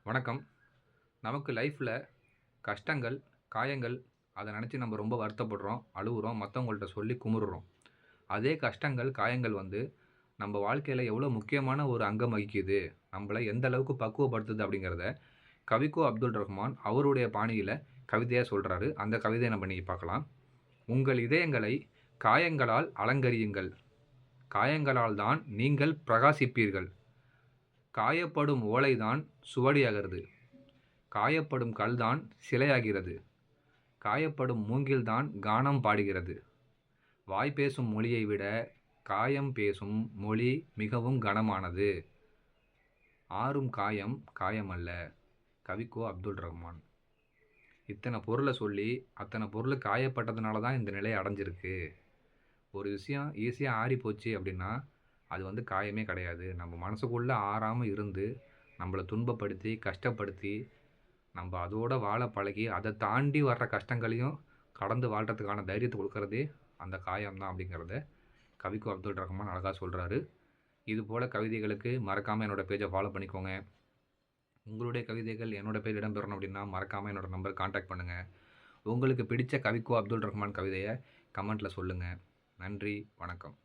வணக்கம். நமக்கு லைஃப்பில் கஷ்டங்கள், காயங்கள் அதை நினச்சி நம்ம ரொம்ப வருத்தப்படுறோம், அழுவுறோம், மற்றவங்கள்ட்ட சொல்லி குமுறுறோம். அதே கஷ்டங்கள், காயங்கள் நம்ம வாழ்க்கையில் எவ்வளோ முக்கியமான ஒரு அங்கம் வகிக்குது, நம்மளை எந்த அளவுக்கு பக்குவப்படுத்துது அப்படிங்கிறத கவிக்கோ அப்துல் ரஹ்மான் அவருடைய பாணியில் கவிதையாக சொல்கிறாரு. அந்த கவிதையை நம்ம இன்னைக்கு பார்க்கலாம். உங்கள் இதயங்களை காயங்களால் அலங்கரியுங்கள். காயங்களால் தான் நீங்கள் பிரகாசிப்பீர்கள். காயப்படும் ஓலைதான் சுவடியாகிறது. காயப்படும் கல்தான் சிலையாகிறது. காயப்படும் மூங்கில்தான் கானம் பாடுகிறது. வாய் பேசும் மொழியை விட காயம் பேசும் மொழி மிகவும் கனமானது. ஆறும் காயம் காயமல்ல. கவிக்கோ அப்துல் ரஹ்மான். இத்தனை பொருளை சொல்லி அத்தனை பொருள் காயப்பட்டதுனால தான் இந்த நிலை அடைஞ்சிருக்கு. ஒரு விஷயம் ஈஸியாக ஆறி போச்சு அப்படின்னா அது காயமே கிடையாது. நம்ம மனசுக்குள்ளே ஆறாமல் இருந்து நம்மளை துன்பப்படுத்தி கஷ்டப்படுத்தி நம்ம அதோட வாழ பழகி அதை தாண்டி வர்ற கஷ்டங்களையும் கடந்து வாழ்கிறதுக்கான தைரியத்தை கொடுக்கறதே அந்த காயம்தான் அப்படிங்கிறத கவிக்கோ அப்துல் ரஹ்மான் அழகாக சொல்கிறாரு. இதுபோல் கவிதைகளுக்கு மறக்காமல் என்னோடய பேஜை ஃபாலோ பண்ணிக்கோங்க. உங்களுடைய கவிதைகள் என்னோடய பேஜ் இடம்பெறணும் அப்படின்னா மறக்காமல் என்னோடய நம்பர் காண்டாக்ட் பண்ணுங்கள். உங்களுக்கு பிடித்த கவிக்கோ அப்துல் ரஹ்மான் கவிதையை கமெண்ட்டில் சொல்லுங்கள். நன்றி, வணக்கம்.